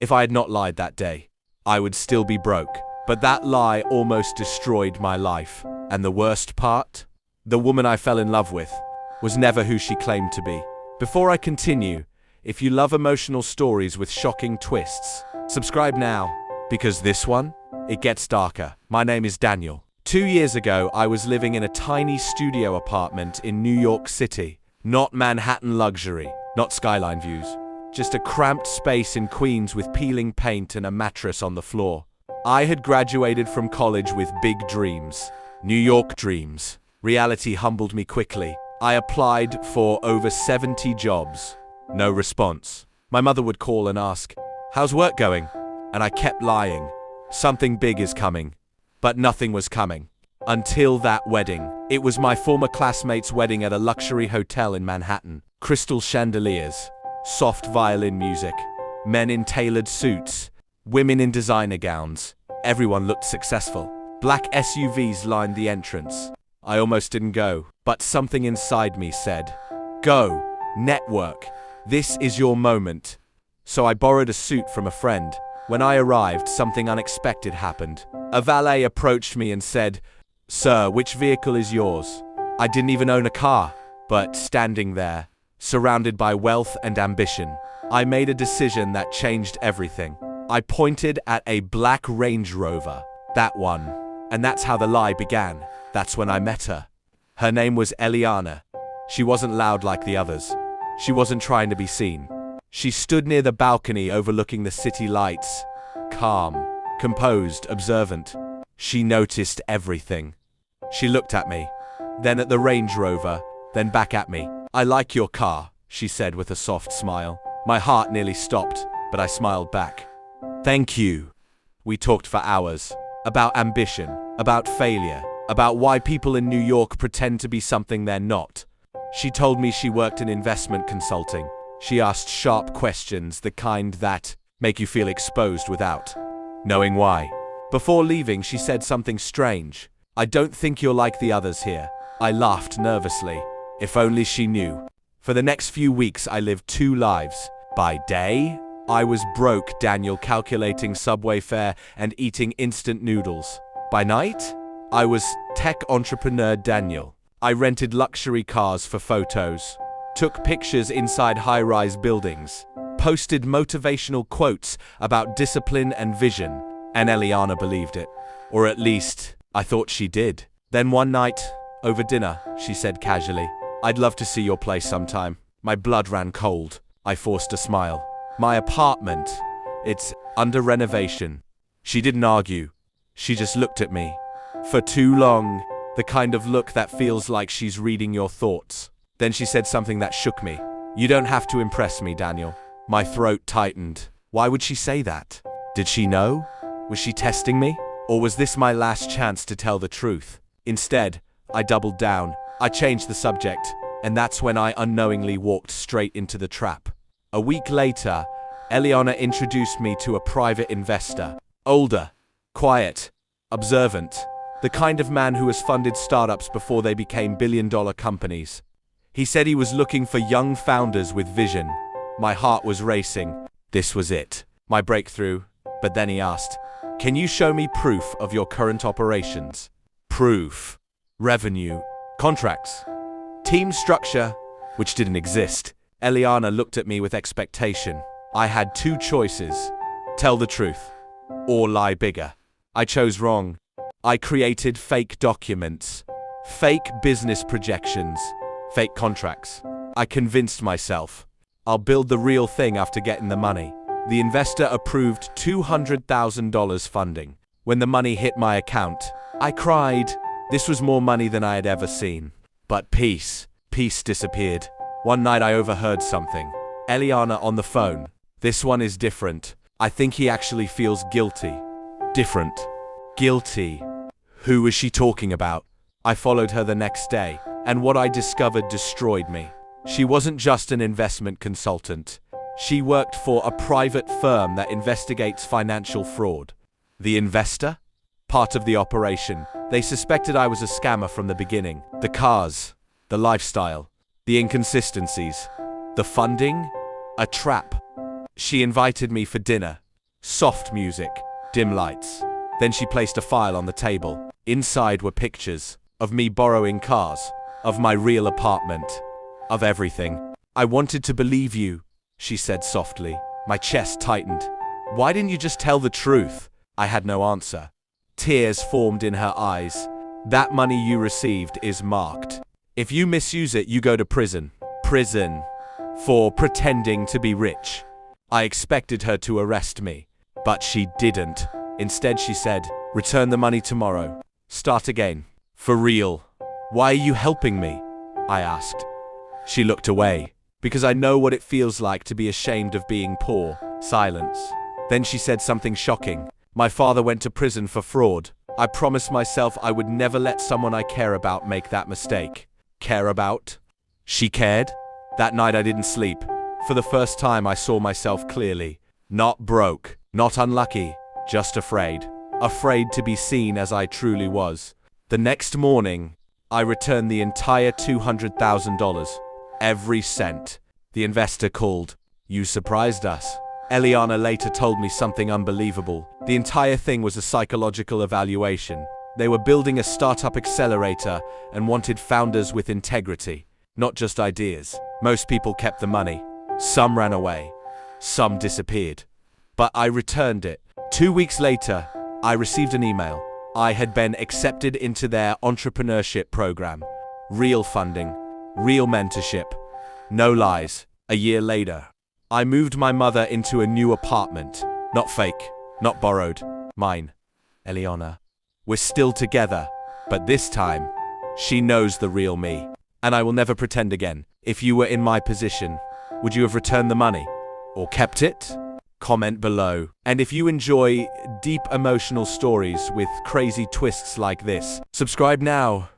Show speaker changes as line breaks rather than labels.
If I had not lied that day, I would still be broke. But that lie almost destroyed my life. And the worst part? The woman I fell in love with was never who she claimed to be. Before I continue, if you love emotional stories with shocking twists, subscribe now, because this one, it gets darker. My name is Daniel. 2 years ago, I was living in a tiny studio apartment in New York City. Not Manhattan luxury, not skyline views. Just a cramped space in Queens with peeling paint and a mattress on the floor. I had graduated from college with big dreams. New York dreams. Reality humbled me quickly. I applied for over 70 jobs. No response. My mother would call and ask, "How's work going?" And I kept lying. Something big is coming. But nothing was coming. Until that wedding. It was my former classmate's wedding at a luxury hotel in Manhattan. Crystal chandeliers, soft violin music, men in tailored suits, women in designer gowns. Everyone looked successful. Black SUVs lined the entrance. I almost didn't go, but something inside me said, "Go, network. This is your moment." So I borrowed a suit from a friend. When I arrived, something unexpected happened. A valet approached me and said, "Sir, which vehicle is yours?" I didn't even own a car, but standing there, surrounded by wealth and ambition, I made a decision that changed everything. I pointed at a black Range Rover, that one, and that's how the lie began. That's when I met her. Her name was Eliana. She wasn't loud like the others. She wasn't trying to be seen. She stood near the balcony overlooking the city lights, calm, composed, observant. She noticed everything. She looked at me, then at the Range Rover, then back at me. "I like your car," she said with a soft smile. My heart nearly stopped, but I smiled back. "Thank you." We talked for hours. About ambition, about failure, about why people in New York pretend to be something they're not. She told me she worked in investment consulting. She asked sharp questions, the kind that make you feel exposed without knowing why. Before leaving, she said something strange. "I don't think you're like the others here." I laughed nervously. If only she knew. For the next few weeks, I lived two lives. By day, I was broke Daniel, calculating subway fare and eating instant noodles. By night, I was tech entrepreneur Daniel. I rented luxury cars for photos, took pictures inside high-rise buildings, posted motivational quotes about discipline and vision, and Eliana believed it. Or at least, I thought she did. Then one night, over dinner, she said casually, "I'd love to see your place sometime." My blood ran cold. I forced a smile. "My apartment, it's under renovation." She didn't argue. She just looked at me. For too long, the kind of look that feels like she's reading your thoughts. Then she said something that shook me. "You don't have to impress me, Daniel." My throat tightened. Why would she say that? Did she know? Was she testing me? Or was this my last chance to tell the truth? Instead, I doubled down. I changed the subject, and that's when I unknowingly walked straight into the trap. A week later, Eliana introduced me to a private investor. Older, quiet, observant. The kind of man who has funded startups before they became billion-dollar companies. He said he was looking for young founders with vision. My heart was racing. This was it, my breakthrough. But then he asked, "Can you show me proof of your current operations?" Proof, revenue, contracts, team structure, which didn't exist. Eliana looked at me with expectation. I had two choices: tell the truth or lie bigger. I chose wrong. I created fake documents, fake business projections, fake contracts. I convinced myself, I'll build the real thing after getting the money. The investor approved $200,000 funding. When the money hit my account, I cried. This was more money than I had ever seen. But peace disappeared. One night I overheard something. Eliana on the phone. "This one is different. I think he actually feels guilty." Different. Guilty. Who was she talking about? I followed her the next day, and what I discovered destroyed me. She wasn't just an investment consultant. She worked for a private firm that investigates financial fraud. The investor? Part of the operation. They suspected I was a scammer from the beginning. The cars, the lifestyle, the inconsistencies, the funding, a trap. She invited me for dinner, Soft music, dim lights. Then she placed a file on the table. Inside were pictures of me borrowing cars, of my real apartment, of everything. I wanted to believe you, she said softly. My chest tightened. Why didn't you just tell the truth? I had no answer. Tears formed in her eyes. That money you received is marked. If you misuse it, you go to prison. Prison. For pretending to be rich. I expected her to arrest me, but she didn't. Instead, she said, return the money tomorrow. Start again. For real. Why are you helping me? I asked. She looked away. Because I know what it feels like to be ashamed of being poor. Silence. Then she said something shocking. My father went to prison for fraud. I promised myself I would never let someone I care about make that mistake. Care about? She cared? That night I didn't sleep. For the first time I saw myself clearly. Not broke, not unlucky, just afraid. Afraid to be seen as I truly was. The next morning, I returned the entire $200,000. Every cent. The investor called. You surprised us. Eliana later told me something unbelievable. The entire thing was a psychological evaluation. They were building a startup accelerator and wanted founders with integrity, not just ideas. Most people kept the money. Some ran away. Some disappeared. But I returned it. 2 weeks later, I received an email. I had been accepted into their entrepreneurship program. Real funding. Real mentorship. No lies. A year later, I moved my mother into a new apartment. Not fake. Not borrowed. Mine. Eliana. We're still together. But this time, she knows the real me. And I will never pretend again. If you were in my position, would you have returned the money? Or kept it? Comment below. And if you enjoy deep emotional stories with crazy twists like this, subscribe now.